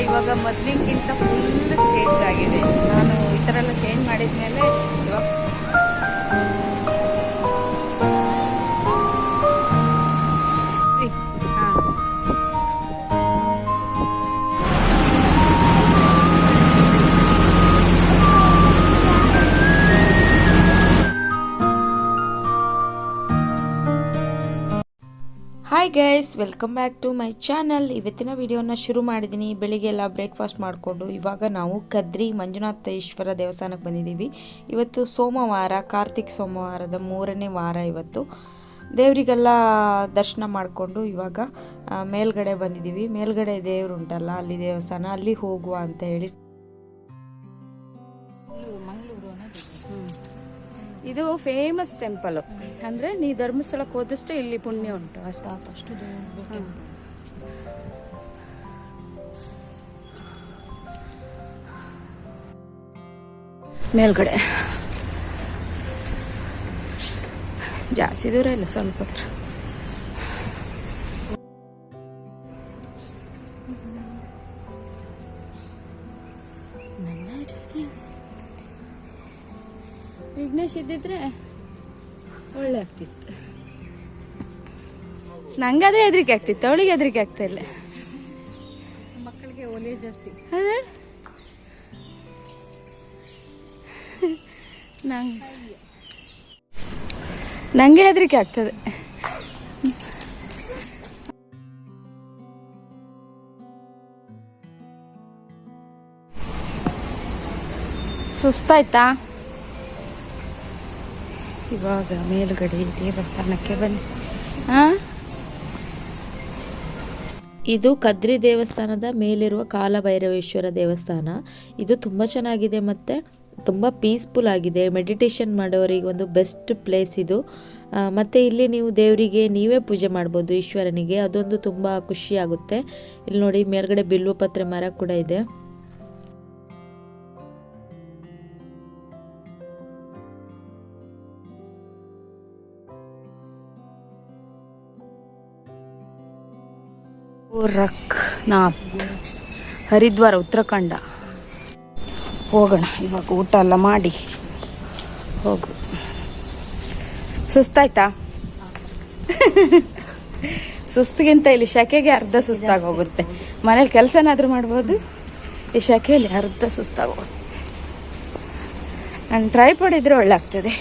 ಇವಾಗ ಮೊದಲಿಗಿಂತ full change ಆಗಿದೆ. ನಾನು ಈ ಥರ ಎಲ್ಲ ಚೇಂಜ್ ಮಾಡಿದ್ಮೇಲೆ ಇವಾಗ hi guys, welcome back to my channel. ಇವತ್ತಿನ ವಿಡಿಯೋನ ಶುರು ಮಾಡಿದ್ದೀನಿ. ಬೆಳಿಗ್ಗೆ ಎಲ್ಲ ಬ್ರೇಕ್ಫಾಸ್ಟ್ ಮಾಡಿಕೊಂಡು ಇವಾಗ ನಾವು ಕದ್ರಿ ಮಂಜುನಾಥೇಶ್ವರ ದೇವಸ್ಥಾನಕ್ಕೆ ಬಂದಿದ್ದೀವಿ. ಇವತ್ತು ಸೋಮವಾರ, ಕಾರ್ತಿಕ್ ಸೋಮವಾರದ 3ನೇ ವಾರ. ಇವತ್ತು ದೇವರಿಗೆಲ್ಲ ದರ್ಶನ ಮಾಡಿಕೊಂಡು ಇವಾಗ ಮೇಲ್ಗಡೆ ಬಂದಿದ್ದೀವಿ. ಮೇಲ್ಗಡೆ ದೇವರು ಉಂಟಲ್ಲ, ಅಲ್ಲಿ ದೇವಸ್ಥಾನ, ಅಲ್ಲಿ ಹೋಗುವ ಅಂತ ಹೇಳಿ. ಇದು ಫೇಮಸ್ ಟೆಂಪಲ್. ಅಂದರೆ ನೀ ಧರ್ಮಸ್ಥಳಕ್ಕೆ ಹೋದಷ್ಟೇ ಇಲ್ಲಿ ಪುಣ್ಯ ಉಂಟು. ಅಷ್ಟು ಮೇಲ್ಗಡೆ ಜಾಸ್ತಿ ದೂರ ಇಲ್ಲ, ಸ್ವಲ್ಪ ದೂರ. ವಿಘ್ನೇಶ್ ಇದ್ದಿದ್ರೆ ಒಳ್ಳೆ ಆಗ್ತಿತ್ತು. ನಂಗಾದ್ರೆ ಹೆದರಿಕೆ ಆಗ್ತಿತ್ತು, ಅವಳಿಗೆ ಹೆದರಿಕೆ ಆಗ್ತಾ ಇಲ್ಲ. ಮಕ್ಕಳಿಗೆ ಒಲೆ ಜಾಸ್ತಿ. ಅದೇ ನಂಗೆ ಹೆದರಿಕೆ ಆಗ್ತದೆ. ಸುಸ್ತಾಯ್ತಾ? ಇವಾಗ ಮೇಲುಗಡೆ ದೇವಸ್ಥಾನಕ್ಕೆ ಬಂದು ಇದು ಕದ್ರಿ ದೇವಸ್ಥಾನದ ಮೇಲಿರುವ ಕಾಲಭೈರವೇಶ್ವರ ದೇವಸ್ಥಾನ. ಇದು ತುಂಬ ಚೆನ್ನಾಗಿದೆ ಮತ್ತು ತುಂಬ ಪೀಸ್ಫುಲ್ ಆಗಿದೆ. ಮೆಡಿಟೇಷನ್ ಮಾಡೋರಿಗೆ ಒಂದು ಬೆಸ್ಟ್ ಪ್ಲೇಸ್ ಇದು. ಮತ್ತು ಇಲ್ಲಿ ನೀವು ದೇವರಿಗೆ ನೀವೇ ಪೂಜೆ ಮಾಡ್ಬೋದು, ಈಶ್ವರನಿಗೆ. ಅದೊಂದು ತುಂಬ ಖುಷಿಯಾಗುತ್ತೆ. ಇಲ್ಲಿ ನೋಡಿ, ಮೇಲ್ಗಡೆ ಬಿಲ್ವಪತ್ರೆ ಮರ ಕೂಡ ಇದೆ. ಗೋರಖ್ನಾಥ್, ಹರಿದ್ವಾರ, ಉತ್ತರಾಖಂಡ. ಹೋಗೋಣ ಇವಾಗ. ಊಟ ಎಲ್ಲ ಮಾಡಿ ಹೋಗು. ಸುಸ್ತಾಯ್ತಾ? ಸುಸ್ತಿಗಿಂತ ಇಲ್ಲಿ ಶೆಕೆಗೆ ಅರ್ಧ ಸುಸ್ತಾಗಿ ಹೋಗುತ್ತೆ. ಮನೇಲಿ ಕೆಲಸನಾದ್ರೂ ಮಾಡ್ಬೋದು, ಈ ಶೆಕೆಯಲ್ಲಿ ಅರ್ಧ ಸುಸ್ತಾಗೋಗುತ್ತೆ. ನಾನು ಟ್ರೈಪಾಡ್ ಇದ್ರೆ ಒಳ್ಳೆ ಆಗ್ತದೆ.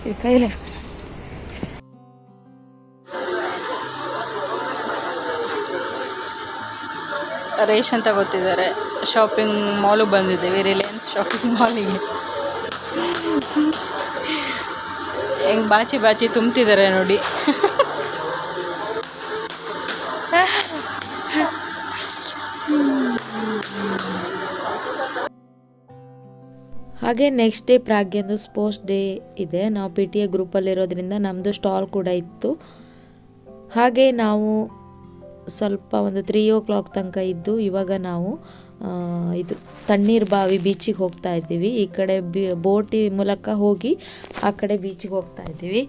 ಇದು ಕೈಲಿ ರೇಷನ್ ತಗೋತಿದ್ದಾರೆ. ಶಾಪಿಂಗ್ ಮಾಲಿಗೆ ಬಂದಿದ್ದೇವೆ, ರಿಲಯನ್ಸ್ ಶಾಪಿಂಗ್ ಮಾಲಿಗೆ. ಹೆಂಗೆ ಬಾಚಿ ಬಾಚಿ ತುಂಬ್ತಿದ್ದಾರೆ ನೋಡಿ. ಹಾಗೆ ನೆಕ್ಸ್ಟ್ ಡೇ ಪ್ರಾಗ್ಯಂದು ಸ್ಪೋರ್ಟ್ಸ್ ಡೇ ಇದೆ. ನಾವು PTA ಗ್ರೂಪಲ್ಲಿರೋದ್ರಿಂದ ನಮ್ಮದು ಸ್ಟಾಲ್ ಕೂಡ ಇತ್ತು. ಹಾಗೆ ನಾವು ಸ್ವಲ್ಪ ಒಂದು 3 o'clock ತನಕ ಇದ್ದು ಇವಾಗ ನಾವು ಇದು ತಣ್ಣೀರು ಬಾವಿ ಬೀಚಿಗೆ ಹೋಗ್ತಾ ಇದ್ದೀವಿ. ಈ ಕಡೆ ಬೋಟಿ ಮೂಲಕ ಹೋಗಿ ಆ ಕಡೆ ಬೀಚಿಗೆ ಹೋಗ್ತಾ ಇದ್ದೀವಿ.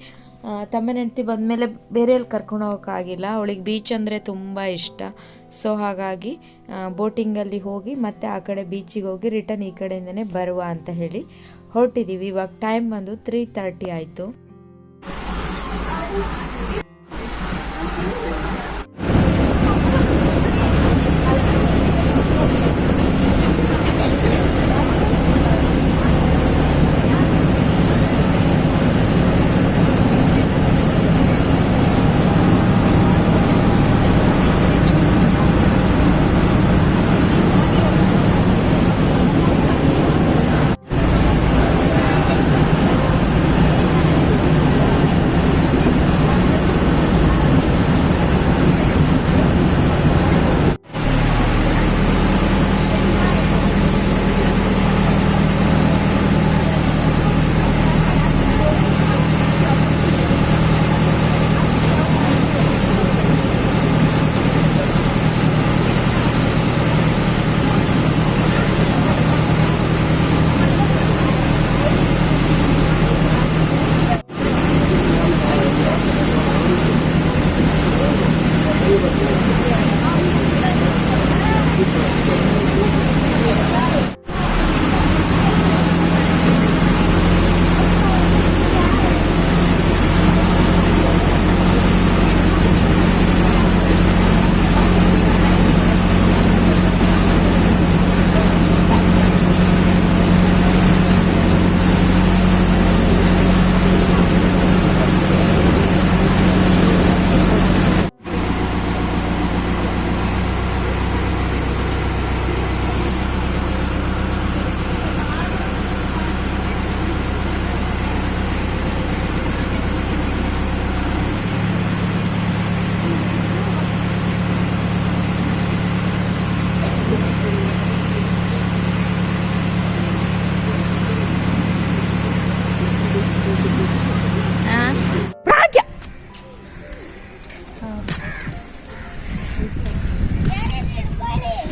ತಮ್ಮನ ಹೆಂಡತಿ ಬಂದಮೇಲೆ ಬೇರೆ ಎಲ್ಲಿ ಕರ್ಕೊಂಡು ಹೋಗೋಕ್ಕಾಗಿಲ್ಲ. ಅವಳಿಗೆ ಬೀಚ್ ಅಂದರೆ ತುಂಬ ಇಷ್ಟ. ಸೊ ಹಾಗಾಗಿ ಬೋಟಿಂಗಲ್ಲಿ ಹೋಗಿ ಮತ್ತೆ ಆ ಕಡೆ ಬೀಚಿಗೆ ಹೋಗಿ ರಿಟರ್ನ್ ಈ ಕಡೆಯಿಂದನೇ ಬರುವ ಅಂತ ಹೇಳಿ ಹೊರಟಿದ್ದೀವಿ. ಇವಾಗ ಟೈಮ್ ಬಂದು 3:30 ಆಯಿತು.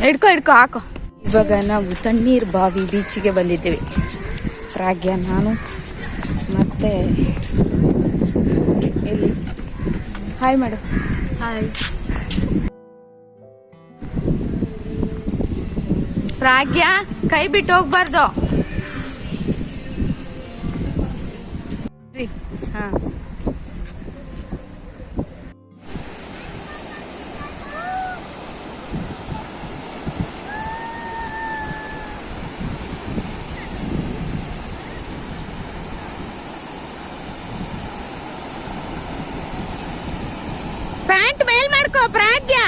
ಹಿಡ್ಕೊ ಹಾಕೋ. ಇವಾಗ ನಾವು ತಣ್ಣೀರ್ ಬಾವಿ ಬೀಚಿಗೆ ಬಂದಿದ್ದೇವೆ. ಪ್ರಾಗ್ಯ, ನಾನು ಮತ್ತೆ ಎಲ್ಲಿ ಹಾಯ್ ಮಾಡು. ಹಾಯ್ ಪ್ರಾಗ್ಯ, ಕೈ ಬಿಟ್ಟು ಹೋಗ್ಬಾರ್ದು. ಹಾ, ಪ್ಯಾಂಟ್ ಮೇಲ್ ಮಾಡ್ಕೋ ಪ್ರಾಗ್ಯ.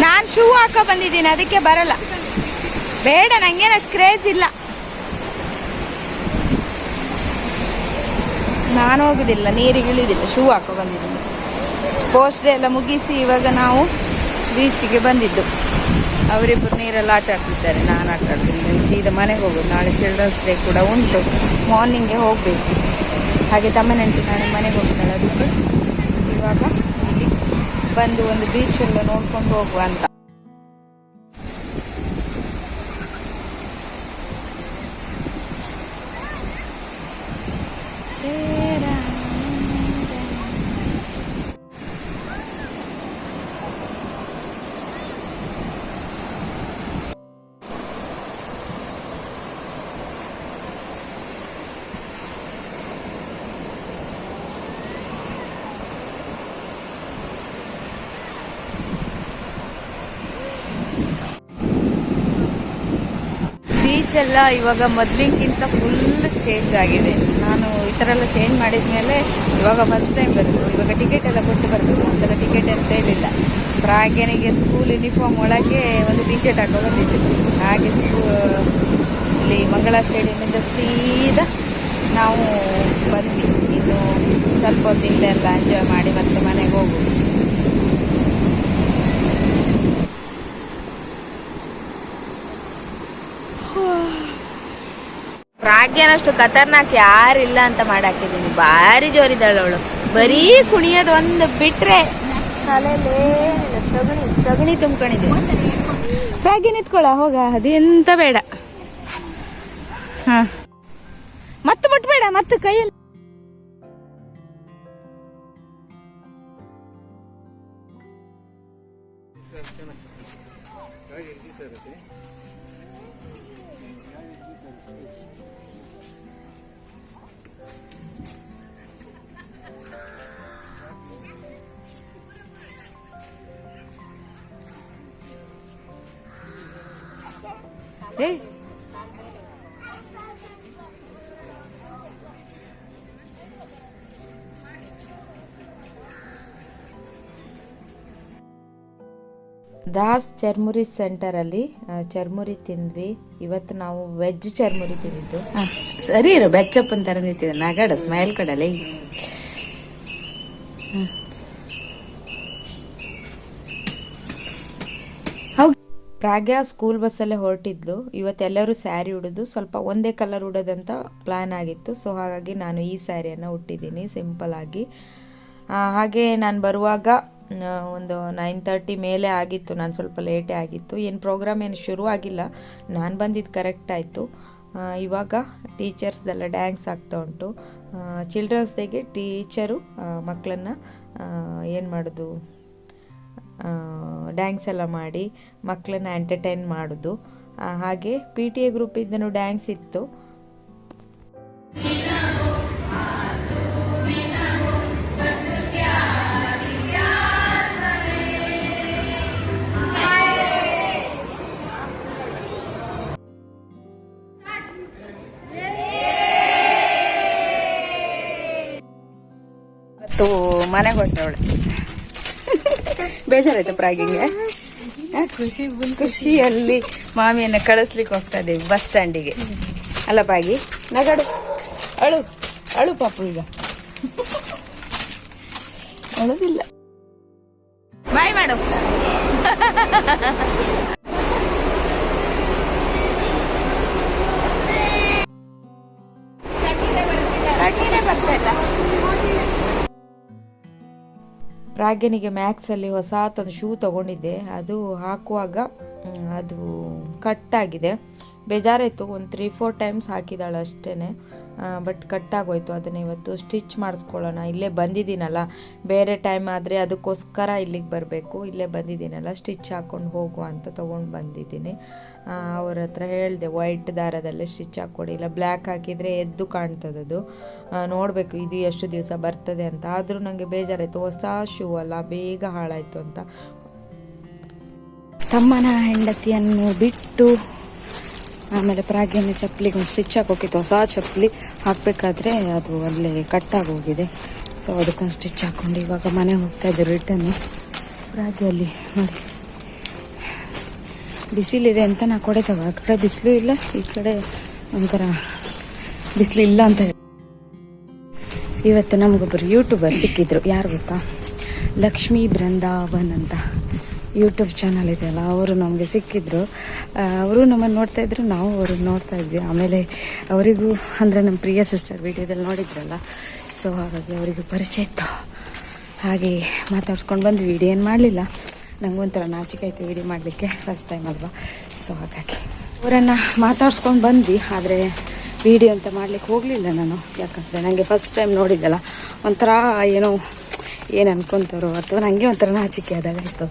ನಾನು ಶೂ ಹಾಕೋ ಬಂದಿದ್ದೀನಿ, ಅದಕ್ಕೆ ಬರಲ್ಲ. ಬೇಡ, ನಂಗೇನು ಅಷ್ಟು ಕ್ರೇಜ್ ಇಲ್ಲ. ನಾನು ಹೋಗುದಿಲ್ಲ, ನೀರಿಗೆ ಇಳಿದಿಲ್ಲ, ಶೂ ಹಾಕೋ ಬಂದಿದ್ದೀನಿ. ಸ್ಪೋರ್ಟ್ಸ್ ಡೇ ಎಲ್ಲ ಮುಗಿಸಿ ಇವಾಗ ನಾವು ಬೀಚಿಗೆ ಬಂದಿದ್ದು. ಅವರಿಬ್ಬರು ನೀರೆಲ್ಲ ಆಟ ಆಡ್ತಿದ್ದಾರೆ, ನಾನು ಆಟ ಆಡ್ತಿದ್ದೀನಿ. ಸೀದಾ ಮನೆಗೆ ಹೋಗೋದು. ನಾಳೆ ಚಿಲ್ಡ್ರನ್ಸ್ ಡೇ ಕೂಡ ಉಂಟು, ಮಾರ್ನಿಂಗ್ಗೆ ಹೋಗಬೇಕು. ಹಾಗೆ ತಮ್ಮ ನೆಂಟು ನಾಳೆ ಮನೆಗೆ ಹೋಗ್ತಾಳೆ, ಅದಕ್ಕೆ ಇವಾಗ ಇಲ್ಲಿ ಬಂದು ಒಂದು ಬೀಚ್ ಎಲ್ಲ ನೋಡ್ಕೊಂಡು ಹೋಗುವ ಅಂತ. ಬೀಚ್ ಎಲ್ಲ ಇವಾಗ ಮೊದಲಿಗಿಂತ ಫುಲ್ ಚೇಂಜ್ ಆಗಿದೆ. ನಾನು ಈ ಥರ ಎಲ್ಲ ಚೇಂಜ್ ಮಾಡಿದ ಮೇಲೆ ಇವಾಗ ಫಸ್ಟ್ ಟೈಮ್ ಬರೋದು. ಇವಾಗ ಟಿಕೆಟ್ ಎಲ್ಲ ಕೊಟ್ಟು ಬರಬೇಕು, ಒಂಥರ ಟಿಕೆಟ್ ಅಂತ ಇರಲಿಲ್ಲ. ಪ್ರಾಗ್ಯನಿಗೆ ಸ್ಕೂಲ್ ಯೂನಿಫಾರ್ಮ್ ಒಳಗೆ ಒಂದು ಟಿ ಶರ್ಟ್ ಹಾಕೋ ಬಂದಿದ್ದೆ. ಹಾಗೆ ಇಲ್ಲಿ ಮಂಗಳ ಸ್ಟೇಡಿಯಮಿಂದ ಸೀದಾ ನಾವು ಬಂದ್ವಿ. ಇನ್ನು ಸ್ವಲ್ಪ ಹೊತ್ತು ಇಲ್ಲೆಲ್ಲ ಎಂಜಾಯ್ ಮಾಡಿ ಮತ್ತೆ ಮನೆಗೆ ಹೋಗೋದು. ಪ್ರಾಗ್ಯನಷ್ಟು ಖತರ್ನಾಕ್ ಯಾರಿಲ್ಲ ಅಂತ ಮಾಡಾಕಿದ್ದೀನಿ. ಭಾರಿ ಜೋರಿದ್ದಾಳೆ ಅವಳು. ಬರೀ ಕುಣಿಯೋದು ಒಂದು ಬಿಟ್ರೆ ತಲೆಲೇ ಸಗಣಿ ತುಂಬ್ಕೊಂಡಿದ್ದೆ. ಪ್ರಾಗ್ಯ ನಿಂತ್ಕೊಳ ಹೋಗ, ಅದೆಂತ ಬೇಡ. ಹಾ, ಮತ್ತೆ ಮುಟ್ಬೇಡ, ಮತ್ತೆ ಕೈಯಲ್ಲಿ ದಾಸ್ ಚರ್ಮುರಿ ಸೆಂಟರಲ್ಲಿ ಚರ್ಮುರಿ ತಿಂದ್ವಿ. ಇವತ್ತು ನಾವು ವೆಜ್ ಚರ್ಮುರಿ ತಿಂದಿದ್ದು. ಸರಿ ಇರು, ಬೆಚ್ಚಪ್ಪನ ಥರ ನಿಂತಿದೆ. ನಗಡ ಸ್ಮೈಲ್ ಕಡಲೆ. ಪ್ರಾಗ್ಯ ಸ್ಕೂಲ್ ಬಸ್ಸಲ್ಲೇ ಹೊರಟಿದ್ಲು. ಇವತ್ತೆಲ್ಲರೂ ಸ್ಯಾರಿ ಉಡೋದು, ಸ್ವಲ್ಪ ಒಂದೇ ಕಲರ್ ಉಡೋದಂತ ಪ್ಲ್ಯಾನ್ ಆಗಿತ್ತು. ಸೊ ಹಾಗಾಗಿ ನಾನು ಈ ಸ್ಯಾರಿಯನ್ನು ಉಟ್ಟಿದ್ದೀನಿ ಸಿಂಪಲ್ ಆಗಿ. ಹಾಗೆ ನಾನು ಬರುವಾಗ ಒಂದು 9:30 ಮೇಲೆ ಆಗಿತ್ತು. ನಾನು ಸ್ವಲ್ಪ ಲೇಟೇ ಆಗಿತ್ತು. ಏನು ಪ್ರೋಗ್ರಾಮ್ ಏನು ಶುರು ಆಗಿಲ್ಲ, ನಾನು ಬಂದಿದ್ದು ಕರೆಕ್ಟ್ ಆಯಿತು. ಇವಾಗ ಟೀಚರ್ಸ್ದೆಲ್ಲ ಡ್ಯಾನ್ಸ್ ಆಗ್ತಾ ಉಂಟು. ಚಿಲ್ಡ್ರನ್ಸ್ ಡೇಗೆ ಟೀಚರು ಮಕ್ಕಳನ್ನು ಏನು ಮಾಡೋದು, ಡ್ಯಾನ್ಸ್ ಎಲ್ಲ ಮಾಡಿ ಮಕ್ಕಳನ್ನ ಎಂಟರ್ಟೈನ್ ಮಾಡೋದು. ಹಾಗೆ PTA ಗ್ರೂಪಿಂದನೂ ಡ್ಯಾನ್ಸ್ ಇತ್ತು. ಮನೆಗೆ ಹೊಟ್ಟವಳೆ. ಬೇಜಾರಾಯ್ತು ಪ್ರಾಗಿಗೆ? ಖುಷಿಯಲ್ಲಿ ಮಾಮಿಯನ್ನು ಕಳಿಸ್ಲಿಕ್ಕೆ ಹೋಗ್ತಾ ಇದ್ದೀವಿ ಬಸ್ ಸ್ಟ್ಯಾಂಡಿಗೆ. ಅಲ್ಲ ಪ್ರಾಗಿ, ನಗಡು, ಅಳು ಅಳು ಪಾಪು, ಈಗ ಅಳುದಿಲ್ಲ. ಬಾಯ್ ಮಾಡು. ಪ್ರಾಗ್ಯನಿಗೆ ಮ್ಯಾಕ್ಸಲ್ಲಿ ಹೊಸತೊಂದು ಶೂ ತೊಗೊಂಡಿದ್ದೆ. ಅದು ಹಾಕುವಾಗ ಅದು ಕಟ್ಟಾಗಿದೆ. ಬೇಜಾರಾಯಿತು. ಒಂದು 3-4 ಟೈಮ್ಸ್ ಹಾಕಿದಾಳೆ ಅಷ್ಟೇ, ಬಟ್ ಕಟ್ಟಾಗೋಯ್ತು. ಅದನ್ನು ಇವತ್ತು ಸ್ಟಿಚ್ ಮಾಡಿಸ್ಕೊಳ್ಳೋಣ. ಇಲ್ಲೇ ಬಂದಿದ್ದೀನಲ್ಲ, ಬೇರೆ ಟೈಮ್ ಆದರೆ ಅದಕ್ಕೋಸ್ಕರ ಇಲ್ಲಿಗೆ ಬರಬೇಕು. ಇಲ್ಲೇ ಬಂದಿದ್ದೀನಲ್ಲ, ಸ್ಟಿಚ್ ಹಾಕ್ಕೊಂಡು ಹೋಗುವ ಅಂತ ತೊಗೊಂಡು ಬಂದಿದ್ದೀನಿ. ಅವ್ರ ಹತ್ರ ಹೇಳಿದೆ ವೈಟ್ ದಾರದಲ್ಲೇ ಸ್ಟಿಚ್ ಹಾಕ್ಕೊಡಿ, ಇಲ್ಲ ಬ್ಲ್ಯಾಕ್ ಹಾಕಿದರೆ ಎದ್ದು ಕಾಣ್ತದದು. ನೋಡಬೇಕು ಇದು ಎಷ್ಟು ದಿವಸ ಬರ್ತದೆ ಅಂತ. ಆದರೂ ನನಗೆ ಬೇಜಾರಾಯಿತು, ಹೊಸ ಶೂ ಅಲ್ಲ, ಬೇಗ ಹಾಳಾಯಿತು ಅಂತ. ತಮ್ಮನ ಹೆಂಡತಿಯನ್ನು ಬಿಟ್ಟು ಆಮೇಲೆ ಪ್ರಾಗ್ಯನ ಚಪ್ಪಲಿಗೆ ಒಂದು ಸ್ಟಿಚ್ ಹಾಕೋಕಿತ್ತು. ಹೊಸ ಚಪ್ಪಲಿ ಹಾಕಬೇಕಾದ್ರೆ ಅದು ಅಲ್ಲೇ ಕಟ್ಟಾಗೋಗಿದೆ. ಸೊ ಅದಕ್ಕೊಂದು ಸ್ಟಿಚ್ ಹಾಕ್ಕೊಂಡು ಇವಾಗ ಮನೆಗೆ ಹೋಗ್ತಾ ಇದ್ದೆ ರಿಟರ್ನು. ಪ್ರಾಗ್ಯಲ್ಲಿ ನೋಡಿ ಬಿಸಿಲಿದೆ ಅಂತ ನಾ ಕೊಡೆ ತಗೋ. ಆ ಕಡೆ ಬಿಸಿಲು ಇಲ್ಲ, ಈ ಕಡೆ ಒಂಥರ ಬಿಸಿಲು ಇಲ್ಲ ಅಂತ ಹೇಳಿ. ಇವತ್ತು ನಮಗೊಬ್ಬರು ಯೂಟ್ಯೂಬರ್ ಸಿಕ್ಕಿದ್ರು. ಯಾರು ಗೊತ್ತಾ? ಲಕ್ಷ್ಮೀ ಬೃಂದಾವನ್ ಅಂತ ಯೂಟ್ಯೂಬ್ ಚಾನಲ್ ಇದೆಯಲ್ಲ, ಅವರು ನಮಗೆ ಸಿಕ್ಕಿದ್ರು. ಅವರು ನಮ್ಮನ್ನು ನೋಡ್ತಾ ಇದ್ರು, ನಾವು ಅವ್ರನ್ನ ನೋಡ್ತಾ ಇದ್ವಿ. ಆಮೇಲೆ ಅವರಿಗೂ ಅಂದರೆ ನಮ್ಮ ಪ್ರಿಯ ಸಿಸ್ಟರ್ ವೀಡಿಯೋದಲ್ಲಿ ನೋಡಿದ್ರಲ್ಲ, ಸೊ ಹಾಗಾಗಿ ಅವರಿಗೂ ಪರಿಚಯ ಇತ್ತು. ಹಾಗೆ ಮಾತಾಡ್ಸ್ಕೊಂಡು ಬಂದ್ವಿ. ವಿಡಿಯೋ ಏನು ಮಾಡಲಿಲ್ಲ, ನನಗೊಂಥರ ನಾಚಿಕೆ ಆಯಿತು ವಿಡಿಯೋ ಮಾಡಲಿಕ್ಕೆ, ಫಸ್ಟ್ ಟೈಮ್ ಅಲ್ವಾ. ಸೊ ಹಾಗಾಗಿ ಅವರನ್ನು ಮಾತಾಡ್ಸ್ಕೊಂಡು ಬಂದ್ವಿ. ಆದರೆ ವಿಡಿಯೋ ಅಂತ ಮಾಡಲಿಕ್ಕೆ ಹೋಗಲಿಲ್ಲ ನಾನು, ಯಾಕಂದರೆ ನನಗೆ ಫಸ್ಟ್ ಟೈಮ್ ನೋಡಿದ್ದಲ್ಲ, ಒಂಥರ ಏನೋ ಏನು ಅನ್ಕೊತಾರೋ ಅಥವಾ ನನಗೆ ಒಂಥರ ನಾಚಿಕೆ ಆದಾಗಾಯಿತು.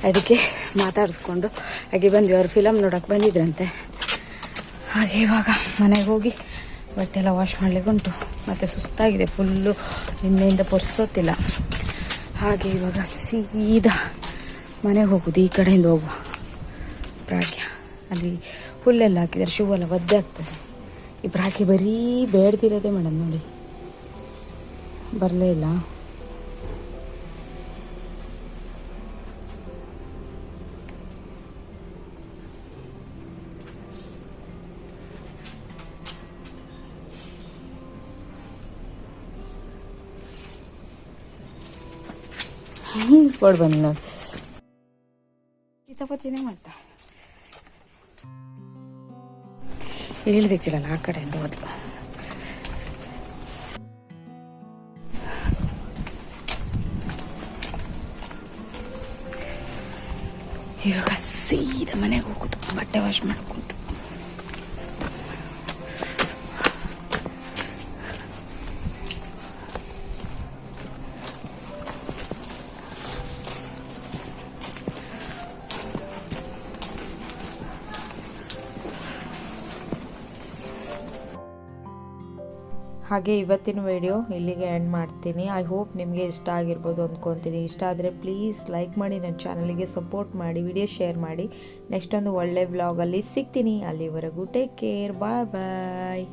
ಅದಕ್ಕೆ ಮಾತಾಡಿಸ್ಕೊಂಡು ಹಾಗೆ ಬಂದ್ವಿ. ಅವ್ರು ಫಿಲಮ್ ನೋಡೋಕೆ ಬಂದಿದ್ರಂತೆ. ಹಾಗೆ ಇವಾಗ ಮನೆಗೆ ಹೋಗಿ ಬಟ್ಟೆ ಎಲ್ಲ ವಾಶ್ ಮಾಡಲಿಕ್ಕೆ ಉಂಟು. ಮತ್ತು ಸುಸ್ತಾಗಿದೆ ಫುಲ್ಲು, ನಿನ್ನೆಯಿಂದ ಪೊರ್ಸೋತಿಲ್ಲ. ಹಾಗೆ ಇವಾಗ ಸೀದಾ ಮನೆಗೆ ಹೋಗೋದು. ಈ ಕಡೆಯಿಂದ ಹೋಗುವ. ಪ್ರಾಗ್ಯ ಅಲ್ಲಿ ಹುಲ್ಲೆಲ್ಲ ಹಾಕಿದ್ದಾರೆ, ಶೂ ಎಲ್ಲ ಒದ್ದೆ ಆಗ್ತದೆ. ಈ ಪ್ರಾಗ್ಯ ಬರೀ ಬೇಡ್ದಿರೋದೇ ಮೇಡಮ್ ನೋಡಿ, ಬರಲೇ ಇಲ್ಲ. ಕೊಡ್ ಬನ್ನಿ ನೋಡಿ, ಕಿತಾಪತಿನೇ ಮಾಡ್ತಾ ಹೇಳ್ದೆ ಕೇಳಲ್ಲ. ಆ ಕಡೆಯಿಂದ ಹೋದ್ಲು. ಇವಾಗ ಸೀದಾ ಮನೆಗೆ ಹೋಗೋದು, ಬಟ್ಟೆ ವಾಶ್ ಮಾಡ್ಕೊಂಡು. ಹಾಗೆ ಇವತ್ತಿನ ವಿಡಿಯೋ ಇಲ್ಲಿಗೆ ಎಂಡ್ ಮಾಡ್ತೀನಿ. ಐ ಹೋಪ್ ನಿಮಗೆ ಇಷ್ಟ ಆಗಿರ್ಬೋದು ಅಂದ್ಕೊತೀನಿ. ಇಷ್ಟ ಆದರೆ ಪ್ಲೀಸ್ ಲೈಕ್ ಮಾಡಿ, ನನ್ನ ಚಾನಲಿಗೆ ಸಪೋರ್ಟ್ ಮಾಡಿ, ವಿಡಿಯೋ ಶೇರ್ ಮಾಡಿ. ನೆಕ್ಸ್ಟ್ ಒಂದು ಒಳ್ಳೆ ವ್ಲಾಗಲ್ಲಿ ಸಿಗ್ತೀನಿ. ಅಲ್ಲಿವರೆಗೂ ಟೇಕ್ ಕೇರ್, ಬಾಯ್ ಬಾಯ್.